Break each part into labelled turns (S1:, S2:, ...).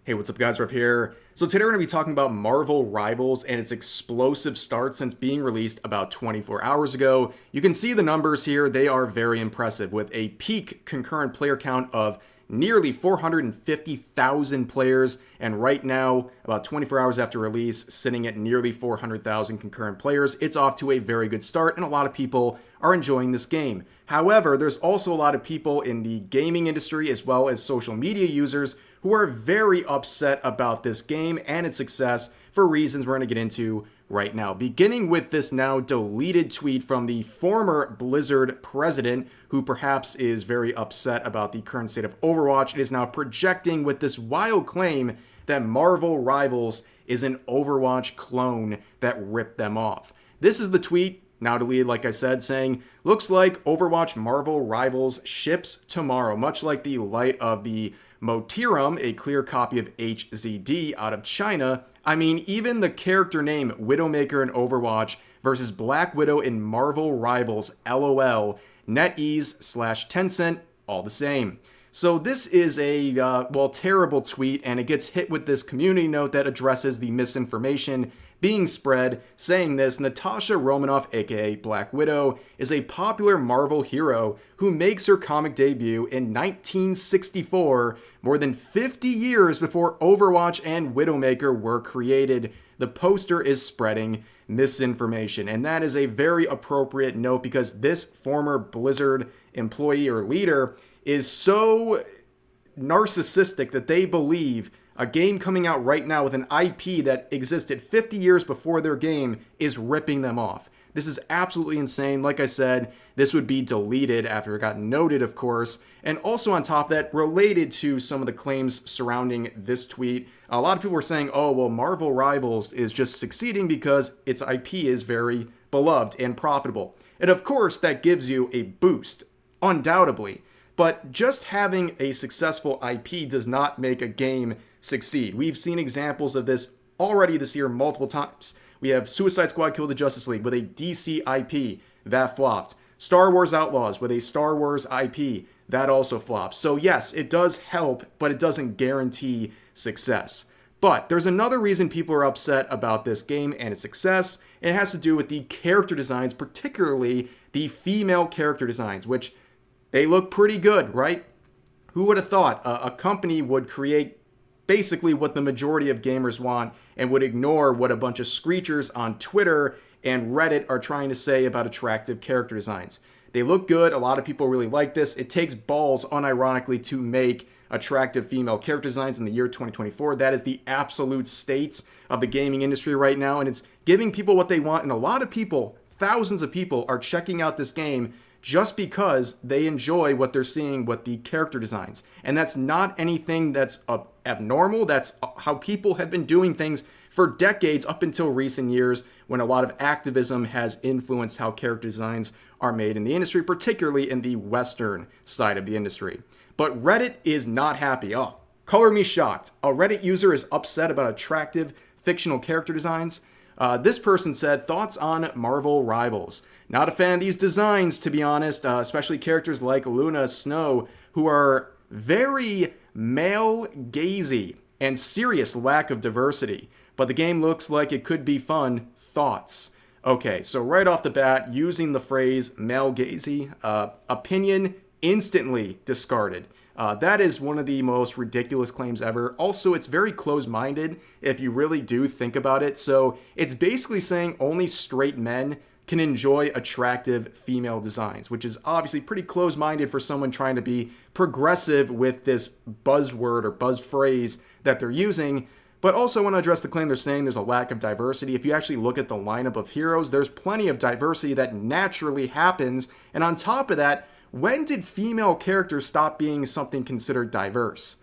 S1: Hey, what's up guys, Rev here. So today we're going to be talking about Marvel Rivals and its explosive start since being released about 24 hours ago. You can see the numbers here, they are very impressive with a peak concurrent player count of nearly 450,000 players, and right now, about 24 hours after release, sitting at nearly 400,000 concurrent players. It's off to a very good start, and a lot of people are enjoying this game. However, there's also a lot of people in the gaming industry as well as social media users who are very upset about this game and its success for reasons we're going to get into right now. Beginning with this now deleted tweet from the former Blizzard president, who perhaps is very upset about the current state of Overwatch. It is now projecting with this wild claim that Marvel Rivals is an Overwatch clone that ripped them off. This is the tweet, now deleted like I said, saying, looks like Overwatch Marvel Rivals ships tomorrow, much like the light of the Motirum, a clear copy of HZD out of China. I mean, even the character name Widowmaker in Overwatch versus Black Widow in Marvel Rivals, LOL, NetEase/Tencent, all the same. So this is a, terrible tweet, and it gets hit with this community note that addresses the misinformation being spread, saying this: Natasha Romanoff, aka Black Widow, is a popular Marvel hero who makes her comic debut in 1964, more than 50 years before Overwatch and Widowmaker were created. The poster is spreading misinformation, and that is a very appropriate note because this former Blizzard employee or leader is so narcissistic that they believe a game coming out right now with an IP that existed 50 years before their game is ripping them off. This is absolutely insane. Like I said, this would be deleted after it got noted, of course. And also on top of that, related to some of the claims surrounding this tweet, a lot of people were saying, oh, well, Marvel Rivals is just succeeding because its IP is very beloved and profitable. And of course, that gives you a boost, undoubtedly. But just having a successful IP does not make a game succeed. We've seen examples of this already this year multiple times. We have Suicide Squad Kill the Justice League with a DC IP that flopped. Star Wars Outlaws with a Star Wars IP that also flops. So yes, it does help, but it doesn't guarantee success. But there's another reason people are upset about this game and its success. It has to do with the character designs, particularly the female character designs, which they look pretty good, right? Who would have thought a company would create basically what the majority of gamers want and would ignore what a bunch of screechers on Twitter and Reddit are trying to say about attractive character designs? They look good. A lot of people really like this. It takes balls, unironically, to make attractive female character designs in the year 2024. That is the absolute state of the gaming industry right now, and it's giving people what they want. And a lot of people, thousands of people, are checking out this game just because they enjoy what they're seeing with the character designs. And that's not anything that's abnormal. That's how people have been doing things for decades up until recent years, when a lot of activism has influenced how character designs are made in the industry, particularly in the Western side of the industry. But Reddit is not happy. Oh, color me shocked. A Reddit user is upset about attractive fictional character designs. This person said, thoughts on Marvel Rivals. Not a fan of these designs, to be honest, especially characters like Luna Snow, who are very male-gazy and serious lack of diversity. But the game looks like it could be fun. Thoughts? Okay, so right off the bat, using the phrase male-gazy, opinion instantly discarded. That is one of the most ridiculous claims ever. Also, it's very close-minded if you really do think about it. So it's basically saying only straight men can enjoy attractive female designs, which is obviously pretty close-minded for someone trying to be progressive with this buzzword or buzz phrase that they're using. But also, I want to address the claim they're saying there's a lack of diversity. If you actually look at the lineup of heroes, there's plenty of diversity that naturally happens. And on top of that, when did female characters stop being something considered diverse?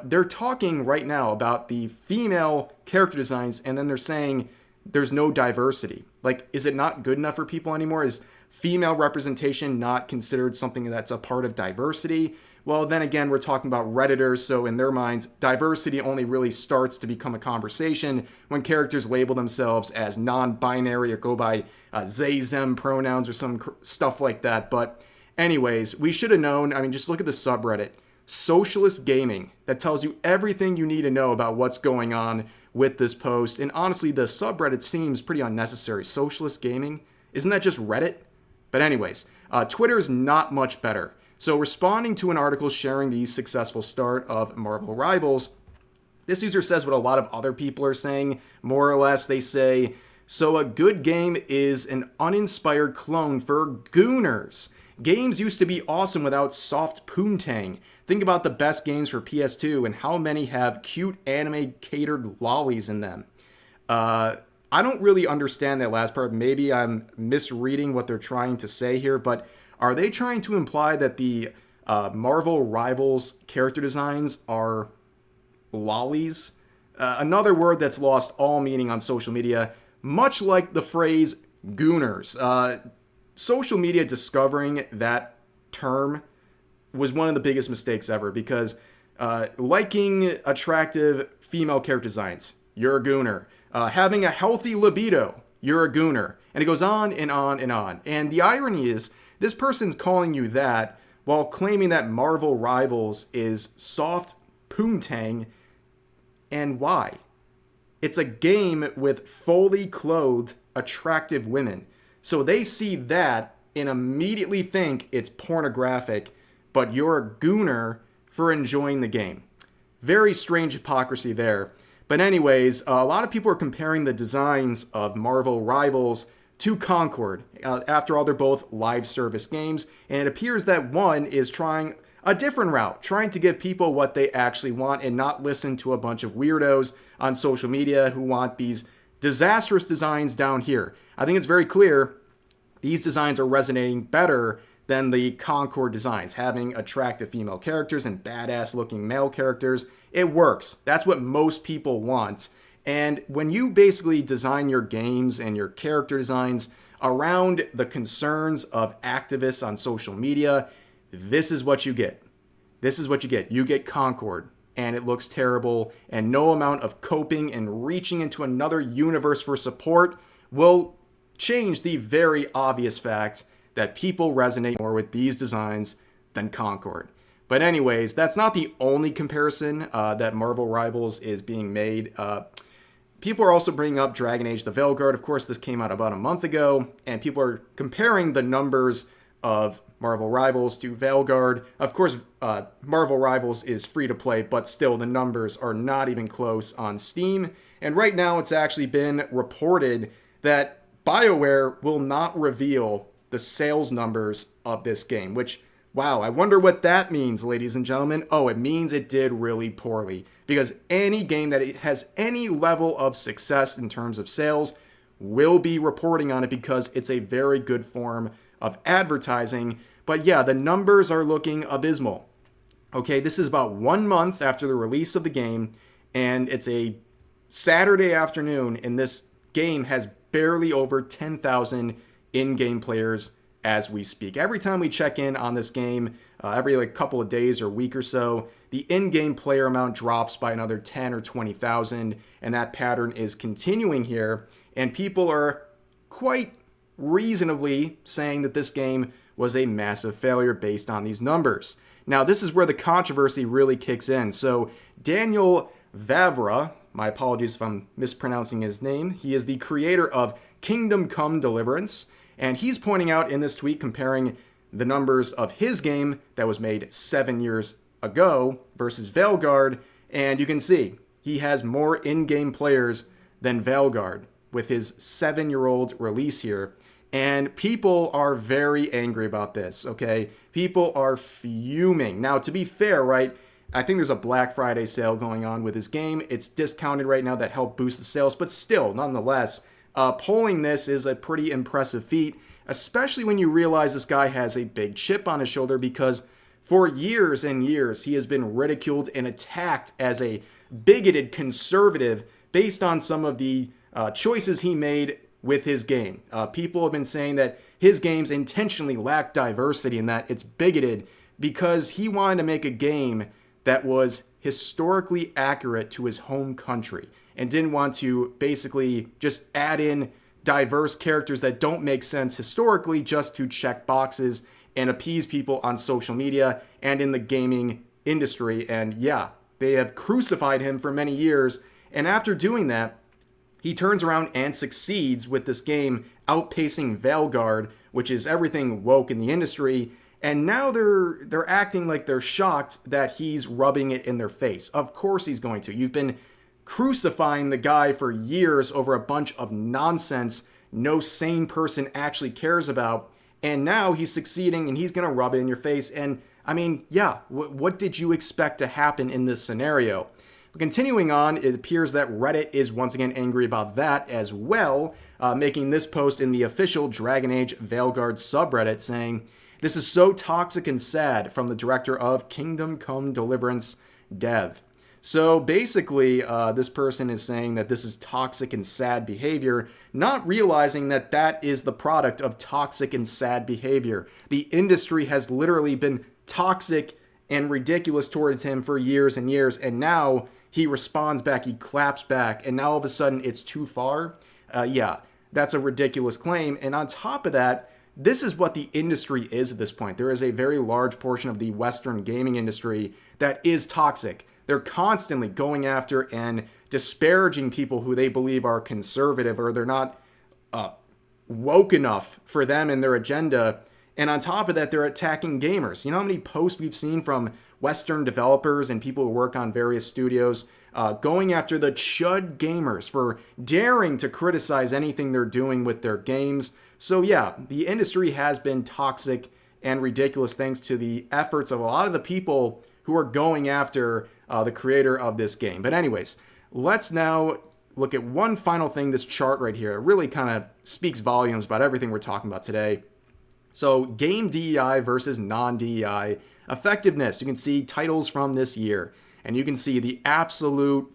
S1: They're talking right now about the female character designs, and then they're saying there's no diversity. Like, is it not good enough for people anymore? Is female representation not considered something that's a part of diversity? Well, then again, we're talking about Redditors, so in their minds, diversity only really starts to become a conversation when characters label themselves as non-binary or go by they, them pronouns or some stuff like that. But anyways, we should have known. I mean, just look at the subreddit. socialist gaming that tells you everything you need to know about what's going on with this post. And honestly, the subreddit seems pretty unnecessary. Socialist gaming? Isn't that just Reddit? But anyways, Twitter is not much better. So responding to an article sharing the successful start of Marvel Rivals, this user says what a lot of other people are saying. More or less, they say, so a good game is an uninspired clone for gooners. Games used to be awesome without soft poontang. Think about the best games for PS2 and how many have cute anime-catered lollies in them. I don't really understand that last part. Maybe I'm misreading what they're trying to say here, but are they trying to imply that the Marvel Rivals character designs are lollies? Another word that's lost all meaning on social media, much like the phrase gooners. Social media discovering that term was one of the biggest mistakes ever, because liking attractive female character designs, you're a gooner. Having a healthy libido, you're a gooner. And it goes on and on and on. And the irony is, this person's calling you that while claiming that Marvel Rivals is soft poontang. And why? It's a game with fully clothed, attractive women. So they see that and immediately think it's pornographic, but you're a gooner for enjoying the game. Very strange hypocrisy there. But anyways, a lot of people are comparing the designs of Marvel Rivals to Concord. After all, they're both live service games, and it appears that one is trying a different route, trying to give people what they actually want and not listen to a bunch of weirdos on social media who want these disastrous designs down here. I think it's very clear these designs are resonating better than the Concord designs. Having attractive female characters and badass looking male characters, it works. That's what most people want. And when you basically design your games and your character designs around the concerns of activists on social media, this is what you get. This is what you get. You get Concord, and it looks terrible, and no amount of coping and reaching into another universe for support will change the very obvious fact that people resonate more with these designs than Concord. But anyways, that's not the only comparison that Marvel Rivals is being made. People are also bringing up Dragon Age the Veilguard. Of course, this came out about a month ago, and people are comparing the numbers of Marvel Rivals to Veilguard. Of course, Marvel Rivals is free to play, but still the numbers are not even close on Steam. And right now it's actually been reported that BioWare will not reveal the sales numbers of this game, which, wow, I wonder what that means, ladies and gentlemen. Oh, it means it did really poorly, because any game that has any level of success in terms of sales will be reporting on it, because it's a very good form of advertising. But yeah, the numbers are looking abysmal. Okay, this is about 1 month after the release of the game, and it's a Saturday afternoon, and this game has barely over 10,000 in-game players as we speak. Every time we check in on this game, every couple of days or week or so, the in-game player amount drops by another 10 or 20,000, and that pattern is continuing here, and people are quite reasonably saying that this game was a massive failure based on these numbers. Now, this is where the controversy really kicks in. So, Daniel Vavra, my apologies if I'm mispronouncing his name, he is the creator of Kingdom Come Deliverance, and he's pointing out in this tweet, comparing the numbers of his game that was made 7 years ago versus Veilguard, and you can see he has more in-game players than Veilguard with his 7-year-old release here. And people are very angry about this, okay? People are fuming. Now, to be fair, right, I think there's a Black Friday sale going on with his game. It's discounted right now, that helped boost the sales, but still, nonetheless, polling this is a pretty impressive feat, especially when you realize this guy has a big chip on his shoulder, because for years and years, he has been ridiculed and attacked as a bigoted conservative based on some of the choices he made with his game. People have been saying that his games intentionally lack diversity and that it's bigoted because he wanted to make a game that was historically accurate to his home country and didn't want to basically just add in diverse characters that don't make sense historically just to check boxes and appease people on social media and in the gaming industry. And yeah, they have crucified him for many years. And after doing that, he turns around and succeeds with this game, outpacing Veilguard, which is everything woke in the industry. And now they're acting like they're shocked that he's rubbing it in their face. Of course he's going to. You've been crucifying the guy for years over a bunch of nonsense no sane person actually cares about. And now he's succeeding and he's going to rub it in your face. And I mean, yeah, what did you expect to happen in this scenario? But continuing on, it appears that Reddit is once again angry about that as well, making this post in the official Dragon Age Veilguard subreddit saying, "This is so toxic and sad," from the director of Kingdom Come Deliverance dev. So basically, this person is saying that this is toxic and sad behavior, not realizing that that is the product of toxic and sad behavior. The industry has literally been toxic and ridiculous towards him for years and years, and now he responds back, he claps back, and now all of a sudden it's too far? Yeah, that's a ridiculous claim. And on top of that, this is what the industry is at this point. There is a very large portion of the Western gaming industry that is toxic. They're constantly going after and disparaging people who they believe are conservative or they're not woke enough for them and their agenda. And on top of that, they're attacking gamers. You know how many posts we've seen from Western developers and people who work on various studios going after the chud gamers for daring to criticize anything they're doing with their games. So yeah, the industry has been toxic and ridiculous thanks to the efforts of a lot of the people who are going after the creator of this game. But anyways, let's now look at one final thing, this chart right here. It really kind of speaks volumes about everything we're talking about today. So game DEI versus non-DEI effectiveness. You can see titles from this year, and you can see the absolute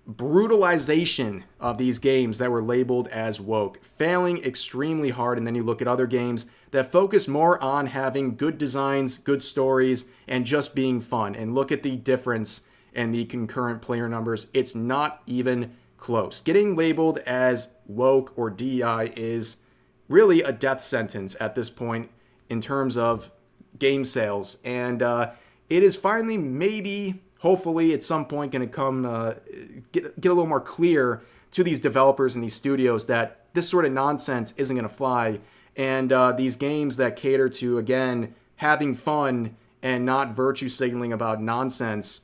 S1: brutalization of these games that were labeled as woke, failing extremely hard. And then you look at other games that focus more on having good designs, good stories, and just being fun. And look at the difference in the concurrent player numbers. It's not even close. Getting labeled as woke or DEI is really a death sentence at this point in terms of game sales. And it is finally, maybe, hopefully at some point going to come get a little more clear to these developers and these studios that this sort of nonsense isn't going to fly. And these games that cater to, again, having fun and not virtue signaling about nonsense,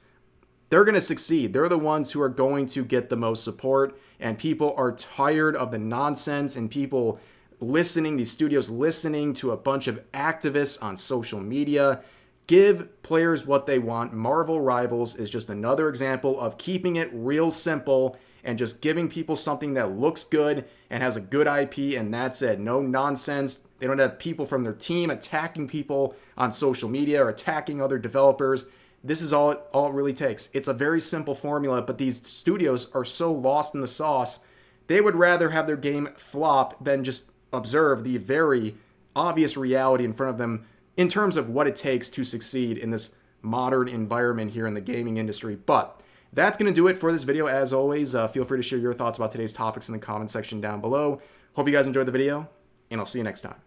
S1: they're going to succeed. They're the ones who are going to get the most support. And people are tired of the nonsense and people listening, these studios listening to a bunch of activists on social media. Give players what they want. Marvel Rivals is just another example of keeping it real simple and just giving people something that looks good and has a good IP, and that's it. No nonsense. They don't have people from their team attacking people on social media or attacking other developers. This is all it really takes. It's a very simple formula, but these studios are so lost in the sauce, they would rather have their game flop than just observe the very obvious reality in front of them in terms of what it takes to succeed in this modern environment here in the gaming industry. But that's going to do it for this video. As always, feel free to share your thoughts about today's topics in the comment section down below. Hope you guys enjoyed the video, and I'll see you next time.